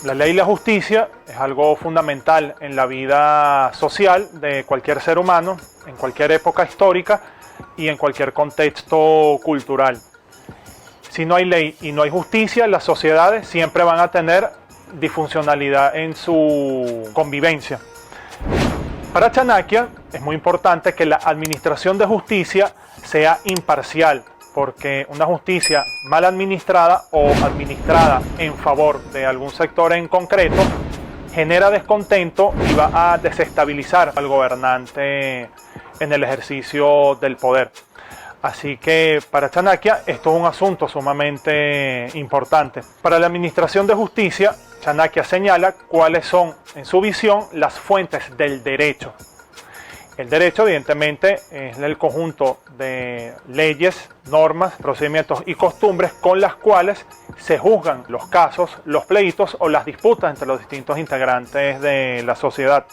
La ley y la justicia es algo fundamental en la vida social de cualquier ser humano, en cualquier época histórica y en cualquier contexto cultural. Si no hay ley y no hay justicia, las sociedades siempre van a tener disfuncionalidad en su convivencia. Para Chanakya es muy importante que la administración de justicia sea imparcial, porque una justicia mal administrada o administrada en favor de algún sector en concreto genera descontento y va a desestabilizar al gobernante en el ejercicio del poder. Así que para Chanakya esto es un asunto sumamente importante. Para la administración de justicia, Chanakya señala cuáles son, en su visión, las fuentes del derecho. El derecho, evidentemente, es el conjunto de leyes, normas, procedimientos y costumbres con las cuales se juzgan los casos, los pleitos o las disputas entre los distintos integrantes de la sociedad.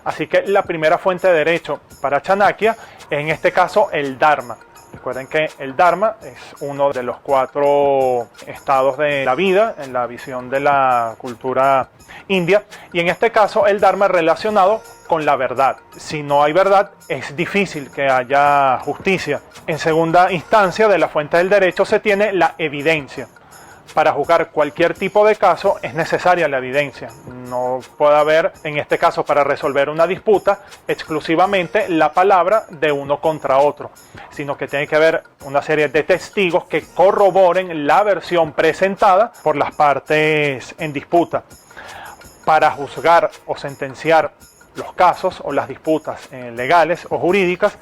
Así que la primera fuente de derecho para Chanakya es, en este caso, el Dharma. Recuerden que el Dharma es uno de los 4 estados de la vida en la visión de la cultura india, y en este caso el Dharma es relacionado con la verdad. Si no hay verdad, es difícil que haya justicia. En segunda instancia, de la fuente del derecho se tiene la evidencia. Para juzgar cualquier tipo de caso es necesaria la evidencia. No puede haber, en este caso, para resolver una disputa, exclusivamente la palabra de uno contra otro, sino que tiene que haber una serie de testigos que corroboren la versión presentada por las partes en disputa. Para juzgar o sentenciar los casos o las disputas legales o jurídicas,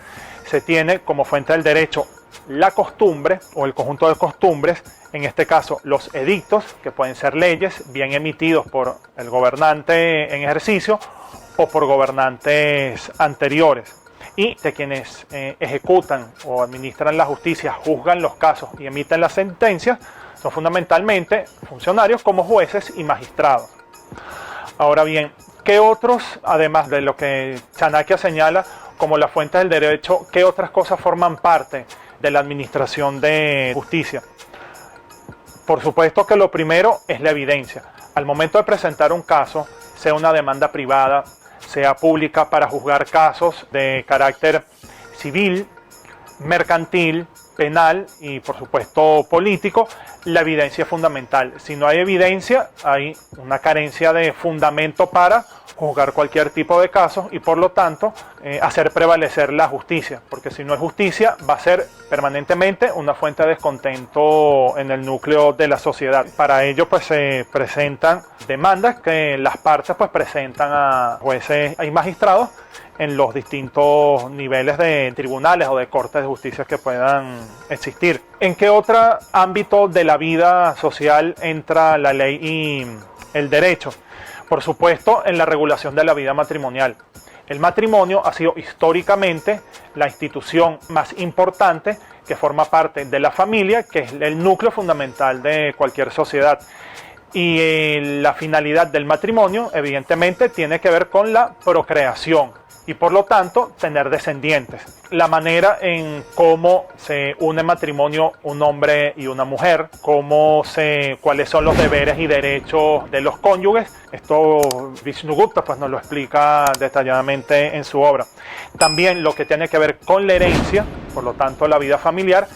se tiene como fuente del derecho la costumbre o el conjunto de costumbres, en este caso los edictos, que pueden ser leyes bien emitidos por el gobernante en ejercicio o por gobernantes anteriores, y de quienes ejecutan o administran la justicia, juzgan los casos y emiten las sentencias, son fundamentalmente funcionarios como jueces y magistrados. Ahora bien, ¿qué otros, además de lo que Chanakya señala como la fuente del derecho, qué otras cosas forman parte de la administración de justicia? Por supuesto que lo primero es la evidencia. Al momento de presentar un caso, sea una demanda privada, sea pública para juzgar casos de carácter civil, mercantil, penal y por supuesto político, la evidencia es fundamental. Si no hay evidencia, hay una carencia de fundamento para juzgar cualquier tipo de casos y por lo tanto hacer prevalecer la justicia, porque si no es justicia va a ser permanentemente una fuente de descontento en el núcleo de la sociedad. Para ello pues se presentan demandas que las partes pues presentan a jueces y magistrados en los distintos niveles de tribunales o de cortes de justicia que puedan existir. ¿En qué otro ámbito de la vida social entra la ley y el derecho? Por supuesto, en la regulación de la vida matrimonial. El matrimonio ha sido históricamente la institución más importante que forma parte de la familia, que es el núcleo fundamental de cualquier sociedad. Y la finalidad del matrimonio, evidentemente, tiene que ver con la procreación y por lo tanto tener descendientes. La manera en cómo se une en matrimonio un hombre y una mujer, cuáles son los deberes y derechos de los cónyuges, esto Vishnugupta pues nos lo explica detalladamente en su obra. También lo que tiene que ver con la herencia, por lo tanto la vida familiar,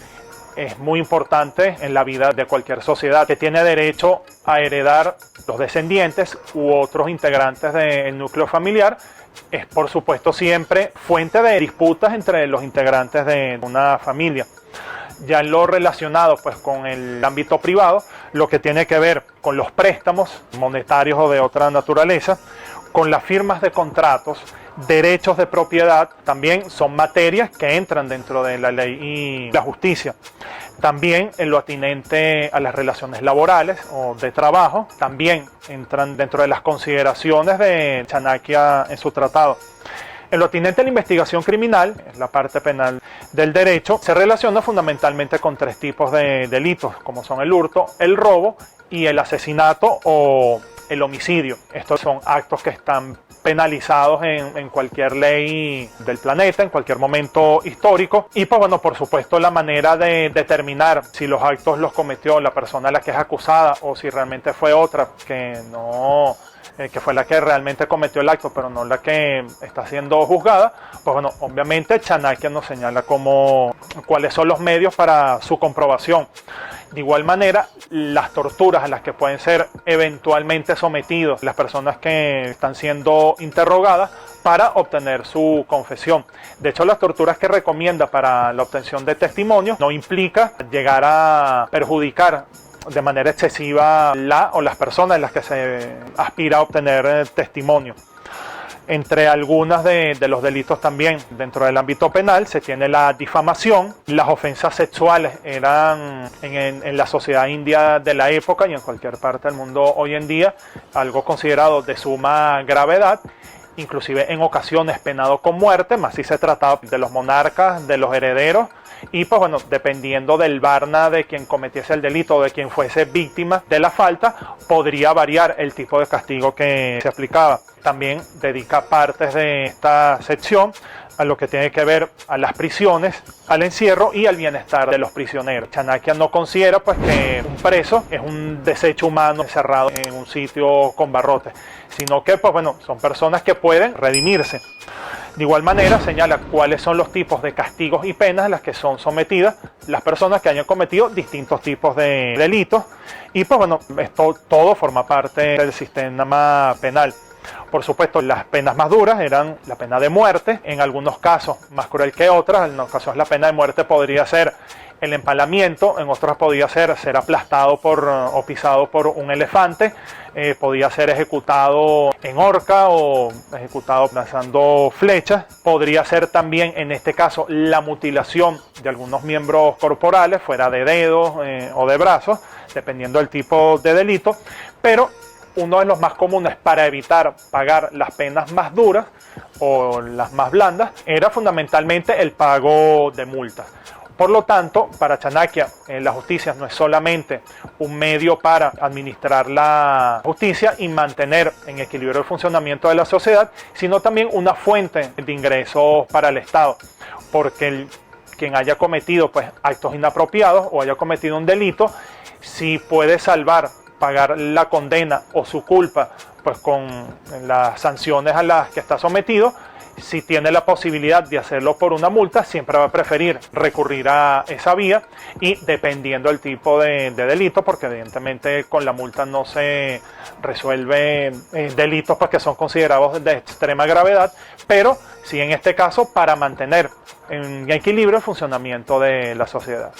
es muy importante en la vida de cualquier sociedad, que tiene derecho a heredar los descendientes u otros integrantes del núcleo familiar. Es por supuesto siempre fuente de disputas entre los integrantes de una familia. Ya en lo relacionado pues con el ámbito privado, lo que tiene que ver con los préstamos monetarios o de otra naturaleza, con las firmas de contratos, derechos de propiedad, también son materias que entran dentro de la ley y la justicia. También en lo atinente a las relaciones laborales o de trabajo, también entran dentro de las consideraciones de Chanakya en su tratado. En lo atinente a la investigación criminal, en la parte penal del derecho, se relaciona fundamentalmente con 3 tipos de delitos, como son el hurto, el robo y el asesinato o el homicidio. Estos son actos que están penalizados en cualquier ley del planeta, en cualquier momento histórico. Y pues bueno, por supuesto, la manera de determinar si los actos los cometió la persona a la que es acusada o si realmente fue otra que no, que fue la que realmente cometió el acto, pero no la que está siendo juzgada, pues bueno, obviamente Chanakya nos señala cuáles son los medios para su comprobación. De igual manera, las torturas a las que pueden ser eventualmente sometidos las personas que están siendo interrogadas para obtener su confesión. De hecho, las torturas que recomienda para la obtención de testimonios no implica llegar a perjudicar de manera excesiva las personas en las que se aspira a obtener testimonio. Entre algunas de los delitos también dentro del ámbito penal se tiene la difamación. Las ofensas sexuales eran en la sociedad india de la época y en cualquier parte del mundo hoy en día algo considerado de suma gravedad, inclusive en ocasiones penado con muerte, más si se trataba de los monarcas, de los herederos. Y pues bueno, dependiendo del varna de quien cometiese el delito o de quien fuese víctima de la falta, podría variar el tipo de castigo que se aplicaba. También dedica partes de esta sección a lo que tiene que ver a las prisiones, al encierro y al bienestar de los prisioneros. Chanakya no considera pues que un preso es un desecho humano encerrado en un sitio con barrotes, sino que pues bueno, son personas que pueden redimirse. De igual manera señala cuáles son los tipos de castigos y penas a las que son sometidas las personas que hayan cometido distintos tipos de delitos, y pues bueno, esto todo forma parte del sistema penal. Por supuesto, las penas más duras eran la pena de muerte, en algunos casos más cruel que otras. En algunos casos la pena de muerte podría ser el empalamiento, en otros podría ser aplastado o pisado por un elefante, podía ser ejecutado en horca o ejecutado lanzando flechas. Podría ser también, en este caso, la mutilación de algunos miembros corporales, fuera de dedos o de brazos, dependiendo del tipo de delito, pero uno de los más comunes para evitar pagar las penas más duras o las más blandas era fundamentalmente el pago de multas. Por lo tanto, para Chanakya, la justicia no es solamente un medio para administrar la justicia y mantener en equilibrio el funcionamiento de la sociedad, sino también una fuente de ingresos para el Estado, porque quien haya cometido pues, actos inapropiados o haya cometido un delito, si puede pagar la condena o su culpa pues con las sanciones a las que está sometido, si tiene la posibilidad de hacerlo por una multa, siempre va a preferir recurrir a esa vía, y dependiendo del tipo de delito, porque evidentemente con la multa no se resuelve delitos pues, que son considerados de extrema gravedad, pero sí en este caso para mantener en equilibrio el funcionamiento de la sociedad.